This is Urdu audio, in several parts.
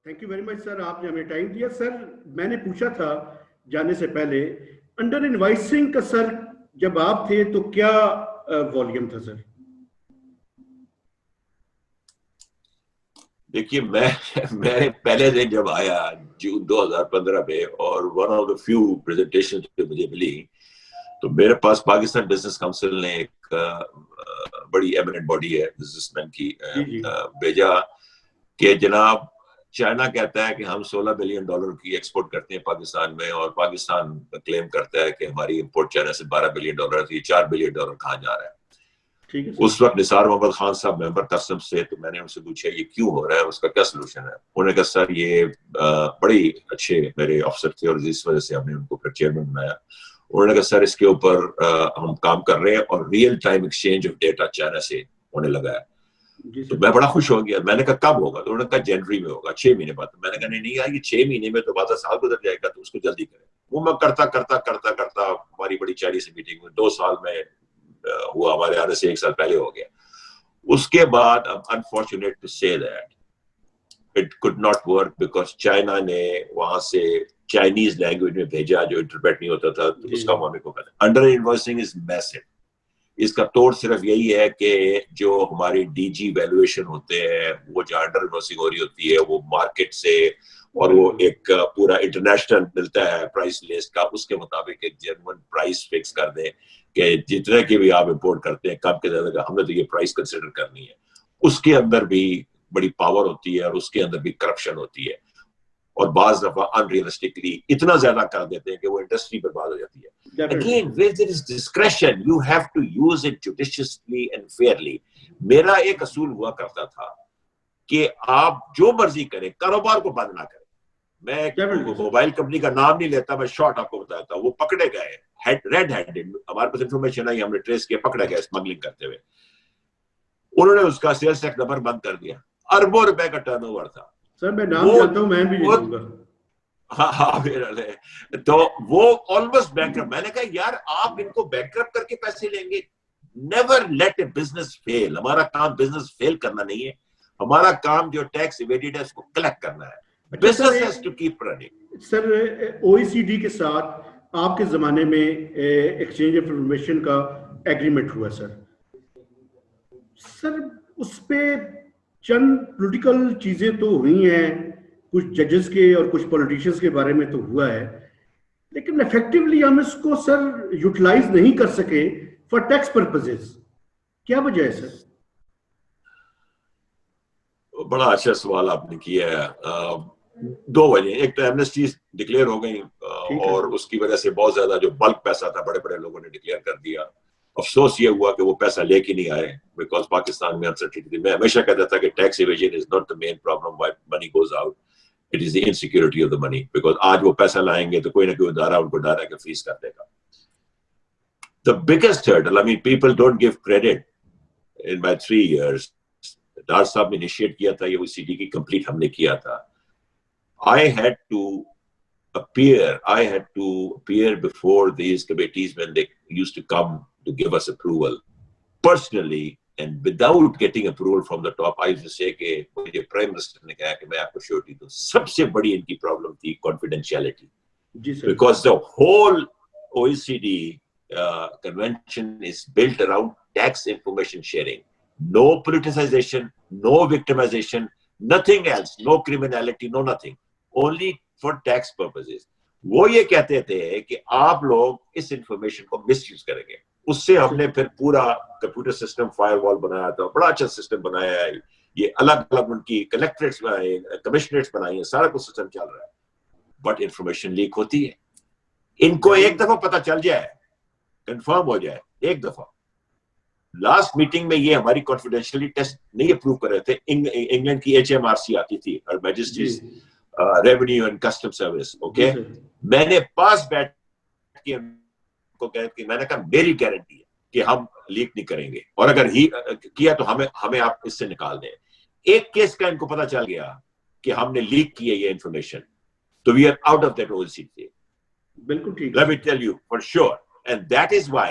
تھینک یو ویری مچ سر، آپ نے ہمیں ٹائم دیا. سر میں نے پوچھا تھا جانے سے پہلے انڈر انوائسنگ کا سر جب آپ تھے تو کیا والیوم تھا سر؟ دیکھیے میں پہلے دن جب آیا جون 2015 میں اور one of the few presentation جو مجھے ملی تو میرے پاس پاکستان بزنس کاؤنسل نے ایک بڑی ایمننٹ باڈی ہے بزنس مین کی بھیجا کہ جناب چائنا کہتا ہے کہ ہم $16 بلین کی ایکسپورٹ کرتے ہیں پاکستان میں، اور پاکستان کلیم کرتا ہے کہ ہماری امپورٹ چائنا سے $12 بلین ہے، $4 بلین کہاں جا رہا ہے؟ اس وقت نثار محمد خان صاحب ممبر کسٹم سے، تو میں نے ان سے پوچھا یہ کیوں ہو رہا ہے، اس کا کیا سلوشن ہے؟ انہوں نے کہا سر یہ بڑی اچھے میرے افسر تھے اور اس وجہ سے ہم نے ان کو پھر چیئرمین بنایا. انہوں نے کہا سر اس کے اوپر ہم کام کر رہے ہیں اور real time exchange of data China سے ہونے لگا ہے. تو میں بڑا خوش ہو گیا. میں نے کہا کب ہوگا؟ تو انہوں نے کہا جنوری میں ہوگا، 6 مہینے بعد. میں نے کہا نہیں یار یہ 6 مہینے میں تو بات سال گزر جائے گا، تو اس کو جلدی کریں. وہ میں کرتا ہماری بڑی چائنی سے میٹنگ میں 2 سال میں ہوا، ہمارے آنے سے 1 سال پہلے ہو گیا. اس کے بعد unfortunate to say that it could not work because China نے وہاں سے چائنیز لینگویج میں بھیجا جو انٹرپریٹ نہیں ہوتا تھا، تو اس کا ہمیں کو پتا. انڈر انوائسنگ از میسو. اس کا توڑ صرف یہی ہے کہ جو ہماری ڈی جی ویلویشن ہوتے ہیں وہ جو انڈر انوائسنگ ہو رہی ہوتی ہے وہ مارکیٹ سے، اور وہ ایک پورا انٹرنیشنل ملتا ہے پرائس لسٹ کا، اس کے مطابق ایک جنون پرائس فکس کر دیں کہ جتنے کی بھی آپ امپورٹ کرتے ہیں کم کے زیادہ کا ہم نے تو یہ پرائس کنسیڈر کرنی ہے. اس کے اندر بھی بڑی پاور ہوتی ہے اور اس کے اندر بھی کرپشن ہوتی ہے، اور بعض دفعہ unrealistically اتنا زیادہ کر دیتے ہیں کہ وہ انڈسٹری برباد ہو جاتی ہے. Again, where there is discretion, you have to use it judiciously and fairly. میرا ایک اصول ہوا کرتا تھا کہ آپ جو مرضی کریں کاروبار کو بند نہ کریں. میں موبائل کمپنی کا نام نہیں لیتا، میں شارٹ آپ کو بتاتا ہوں. وہ پکڑے گئے ریڈ ہینڈڈ، ہمارے پاس انفارمیشن آئی، ہم نے ٹریس کیا، پکڑے گئے اسمگلنگ کرتے ہوئے. انہوں نے اس کا سیلز ٹیکس نمبر بند کر دیا. اربوں روپے کا ٹرن اوور تھا. سر میں نام جانتا ہوں، میں بھی لے لوں گا. تو وہ آلموسٹ بینکرپٹ. میں نے کہا یار آپ ان کو بینکرپٹ کر کے پیسے لیں گے؟ Never late a business fail. ہمارا کام بزنس فیل کرنا نہیں ہے، ہمارا کام جو ٹیکس ایویڈڈ ہے اس کو کلیکٹ کرنا ہے. Business has to keep running. Sir OECD کے ساتھ آپ کے زمانے میں ایکسچینج آف انفارمیشن کا ایگریمنٹ ہوا سر. سر اس پہ چند پولیٹیکل چیزیں تو ہوئی ہیں، کچھ ججز کے اور کچھ پولیٹیشینز کے بارے میں تو ہوا ہے، لیکن افیکٹولی ہم اس کو سر یوٹیلائز نہیں کر سکے فار ٹیکس پرپزز. کیا وجہ ہے سر؟ بڑا اچھا سوال آپ نے کیا ہے. 2 وجہ. ایک تو ایمنسٹی ڈکلیئر ہو گئی اور اس کی وجہ سے بہت زیادہ جو بلک پیسہ تھا بڑے بڑے لوگوں نے ڈکلیئر کر دیا. افسوس یہ ہوا کہ وہ پیسہ لے کے نہیں آئے بیکاز پاکستان میں انسرٹینٹی تھی. میں ہمیشہ کہتا تھا کہ tax evasion is not the main problem why money goes out. It is the insecurity of the money. Because آج وہ پیسہ لائیں گے تو کوئی نہ کوئی ادارہ ان کو ڈر ہے کہ فریز کر دے گا. The biggest hurdle, I mean people don't give credit. In my 3 years Dar صاحب نے انیشیٹ کیا تھا، یہ OECD کی کمپلیٹ ہم نے کیا تھا. I had to appear before these committees when they used to come to give us approval personally, and without getting approval from the top. I used to say کہ مجھے پرائم منسٹر نے کہا کہ میں آپ کو شیورٹی دوں. سب سے بڑی ان کی پرابلم تھی confidentiality, because the whole OECD convention is built around tax information sharing. No politicization, no victimization, nothing else, no criminality, no nothing, only for tax purposes. وہ یہ کہتے تھے کہ آپ لوگ اس انفارمیشن کو مس یوز کریں گے. اس سے ہم نے پھر پورا کمپیوٹر سسٹم فائر وال بنایا تھا، بڑا اچھا سسٹم بنایا ہے. یہ الگ الگ ان کی کلیکٹریٹس بنائے، کمشنریٹس بنائی ہیں، سارا کچھ سسٹم چل رہا ہے. بٹ انفارمیشن لیک ہوتی ہے. ان کو ایک دفعہ پتہ چل جائے، کنفرم ہو جائے ایک دفعہ. لاسٹ میٹنگ میں یہ ہماری کانفیڈینشیلٹی ٹیسٹ نہیں اپروو کر رہے تھے. انگلینڈ کی HMRC آتی تھی، Her Majesty's Revenue and Custom Service. Okay, میں نے پاس بیٹھ کے کو کہ میں نے کہا میری گارنٹی ہے کہ ہم لیک نہیں کریں گے، اور اگر ہی کیا تو ہمیں آپ اس سے نکال دیں. ایک کیس کا ان کو پتا چل گیا کہ ہم نے لیک کی ہے یہ انفارمیشن، تو we are out of that OECD. بالکل ٹھیک. Let me tell you for sure, and that is why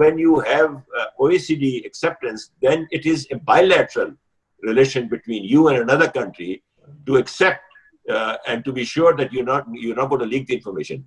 when you have OECD acceptance, then it is a bilateral relation between you and another country to accept and to be sure that you're not going to leak the information.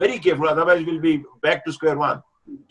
very careful, otherwise we'll be back to square one.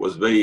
was very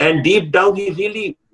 And deep down he really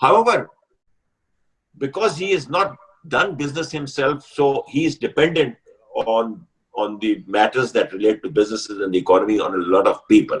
However, because he has not done business himself, so he is dependent on the matters that relate to businesses and the economy on a lot of people.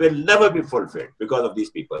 will never be fulfilled because of these people.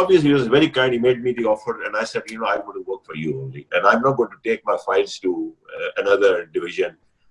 obviously he was very kind. He made me the offer and I said I'm going to work for you only and I'm not going to take my files to another division.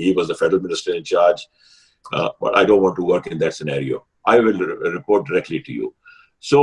He was the federal minister in charge, but I don't want to work in that scenario. I will report directly to you. So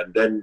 and then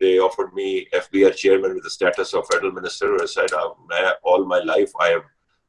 they offered me FBR chairman with the status of federal minister. I said all my life I have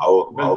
How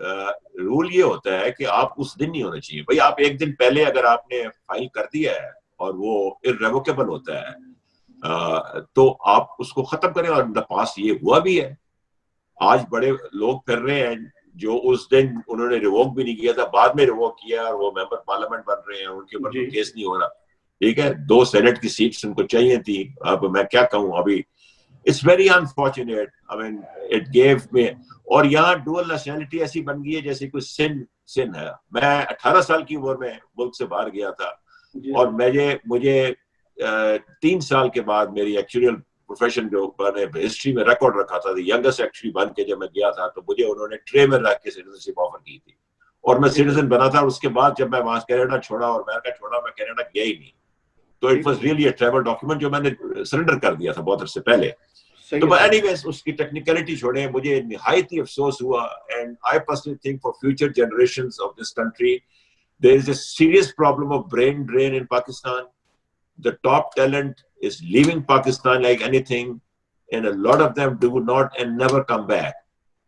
role یہ ہوتا ہے کہ آپ اس دن نہیں ہونا چاہیے. بھائی آپ ایک دن پہلے اگر آپ نے فائل کر دیا ہے اور وہ irrevocable ہوتا ہے تو آپ اس کو ختم کریں. اور پاس یہ ہوا بھی ہے. آج بڑے لوگ پھر رہے ہیں جو اس دن انہوں نے ریووک بھی نہیں کیا تھا, بعد میں ریووک کیا اور وہ ممبر پارلیمنٹ بن رہے ہیں, ان کے اوپر کوئی کیس نہیں ہو رہا. ٹھیک ہے, 2 سینٹ کی سیٹس ان کو چاہیے تھی. اب میں کیا کہوں, ابھی it's very unfortunate. I mean it gave me. اور یہاں ڈوئل نیشنلٹی ایسی بن گئی ہے جیسے کوئی سن ہے. میں 18 سال کی عمر میں ملک سے باہر گیا تھا اور مجھے 3 سال کے بعد میری ایکچوئل پروفیشن جو میں نے ہسٹری میں ریکارڈ رکھا تھا, ینگسٹ ایکچولی بن کے جب میں گیا تھا تو مجھے انہوں نے ٹرے میں رکھ کے سٹیزنشپ آفر کی تھی اور میں سٹیزن بنا تھا. اس کے بعد جب میں وہاں کینیڈا چھوڑا اور امریکہ چھوڑا, میں کینیڈا گیا ہی نہیں. تو it was really a travel document جو میں نے سرنڈر کر دیا تھا بہت عرصے پہلے. تو اینی ویز اس کی ٹیکنیکلٹی چھوڑیں, مجھے نہایت ہی افسوس ہوا. And I personally think for future generations of this country there is a serious problem of brain drain in Pakistan. The top talent is leaving Pakistan like anything, and a lot of them do not and never come back.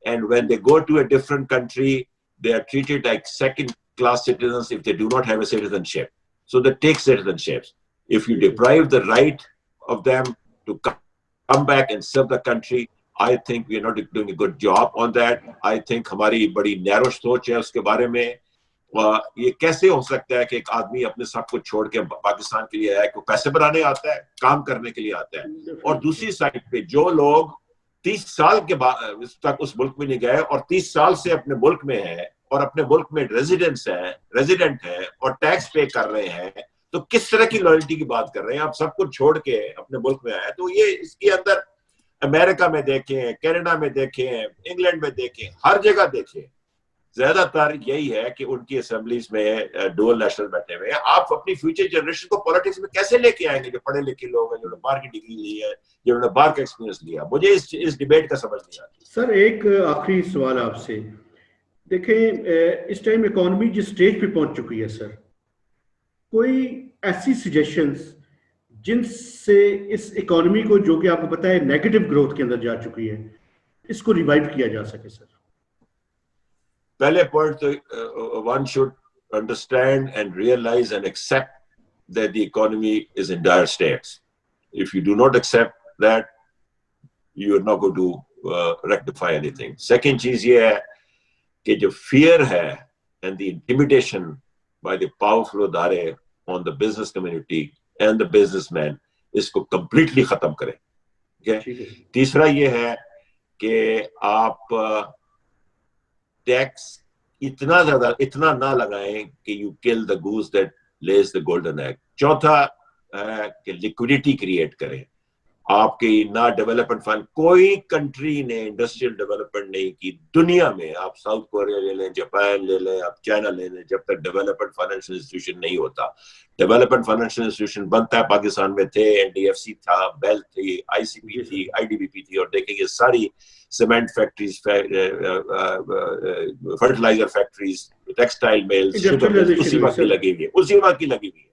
And when they go to a different country, they are treated like second-class citizens if they do not have a citizenship. So they take citizenships. If you deprive the right of them to come back and serve the country, I think we are not doing a good job on that. I think ہماری بڑی نیرو سوچ ہے اس کے بارے میں. یہ کیسے ہو سکتا ہے کہ ایک آدمی اپنے سب کو چھوڑ کے پاکستان کے لیے آیا, کہ پیسے بنانے آتا ہے, کام کرنے کے لیے آتا ہے. اور دوسری سائڈ پہ جو لوگ 30 سال کے بعد تک اس ملک میں نہیں گئے اور 30 سال سے اپنے ملک میں ہیں اور اپنے ملک میں ریزیڈنٹ ہیں اور ٹیکس پے کر رہے ہیں, تو کس طرح کی لائلٹی کی بات کر رہے ہیں آپ؟ سب کچھ چھوڑ کے اپنے ملک میں آئے. تو یہ اس کے اندر امریکہ میں دیکھیں, کینیڈا میں دیکھیں, انگلینڈ میں دیکھیں, ہر جگہ دیکھیں, زیادہ تر یہی ہے کہ ان کی اسمبلیز میں ڈوئل نیشنل بیٹھے ہوئے ہیں. آپ اپنی فیوچر جنریشن کو پالیٹکس میں کیسے لے کے آئیں گے جو پڑھے لکھے لوگ ہیں, جنہوں نے باہر کی ڈگری لی ہے, جنہوں نے باہر کا ایکسپیرینس لیا؟ مجھے اس ڈیبیٹ کا سمجھ نہیں آتی. سر ایک آخری سوال آپ سے. دیکھیں اس ٹائم اکانومی جس سٹیج پہ پہنچ چکی ہے سر, کوئی ایسی سجیشنز جن سے اس اکانومی کو, جو کہ آپ کو پتہ ہے نیگیٹو گروتھ کے اندر جا چکی ہے, اس کو ریوائیو کیا جا سکے سر؟ پہلے point one should understand and realize and accept that the economy is in dire straits. If you do not accept that, you are not going to rectify anything. Second چیز یہ ہے کہ جو fear ہے and the intimidation by the powerful ادارے on the business community and the businessmen, اس کو completely ختم کریں. تیسرا یہ ہے کہ آپ ٹیکس اتنا نہ لگائیں کہ you kill the goose that lays the golden egg. چوتھا ہے کہ لیکوڈیٹی کریٹ کریں. آپ کی نہ ڈیولپمنٹ فنڈ, کوئی کنٹری نے انڈسٹریل ڈیولپمنٹ نہیں کی دنیا میں. آپ ساؤتھ کوریا لے لیں, جاپان لے لیں, آپ چائنا لے لیں, جب تک ڈیولپمنٹ فائنینشیل انسٹیٹیوشن نہیں ہوتا. ڈیولپمنٹ فائنینشیل انسٹیٹیوشن بنتا ہے پاکستان میں تھے, NDFC تھا, بیل تھی, ICP تھی, IDBP تھی, اور دیکھیں یہ ساری cement factories, fertiliser factories, textile mills, اسی وقت کی لگی ہوئی ہے.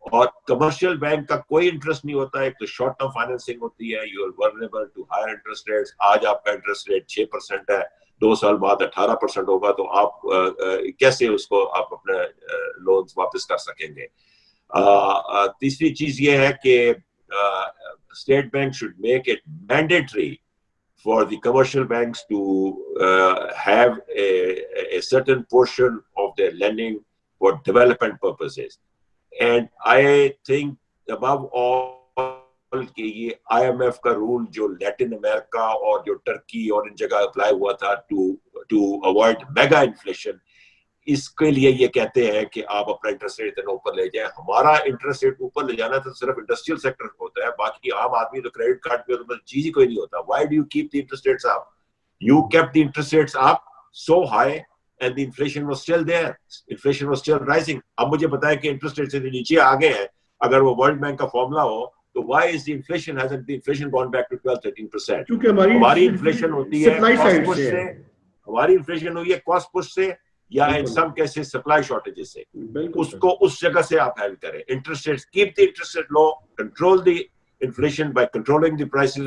اور کمرشل بینک کا کوئی انٹرسٹ نہیں ہوتا ہے. ایک تو شارٹ ٹرم فائنینسنگ ہوتی ہے, you are vulnerable to higher interest rates. آج آپ کا انٹرسٹ ریٹ 6% ہے, 2 سال بعد 18% ہوگا, تو آپ کیسے اس کو آپ اپنے لونز واپس کر سکیں گے؟ تیسری چیز یہ ہے کہ state bank should make it mandatory for the commercial banks to have a certain portion of their lending for development purposes. And I think above all کہ یہ IMF کا رول جو لیٹن امریکہ اور جو ٹرکی اور ان جگہ اپلائی ہوا تھا to avoid mega inflation, اس کے لیے یہ کہتے ہیں کہ آپ اپنا انٹرسٹ ریٹ اتنا اوپر لے جائیں. ہمارا انٹرسٹ ریٹ اوپر لے جانا تو صرف انڈسٹریل سیکٹر کو ہوتا ہے, باقی عام آدمی تو کریڈٹ کارڈ پہ تو چیز ہی کوئی نہیں ہوتا. Why do you keep the interest rates up? You kept the interest rates up so high and the inflation was still there. Inflation was still rising. اب مجھے بتائیں کہ انٹرسٹ ریٹ سے نیچے آ گئے ہیں, اگر وہ ورلڈ بینک کا فارمولا ہو, تو why is the inflation hasn't the inflation gone back to 12-13%? کیونکہ ہماری انفلیشن ہوتی ہے کاسٹ پش سے, ہماری انفلیشن ہوئی ہے کاسٹ پش سے, یا in some cases supply shortages سے. اس کو اس جگہ سے آپ ہیلپ کریں. Interest rates, keep the interest rate low, control the inflation by controlling the prices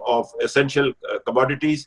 of essential commodities,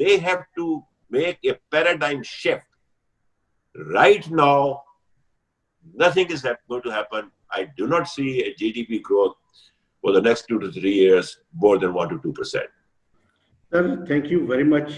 they have to make a paradigm shift. Right now, nothing is going to happen. I do not see a GDP growth for the next 2 to 3 years more than 1 to 2%. Sir, thank you very much.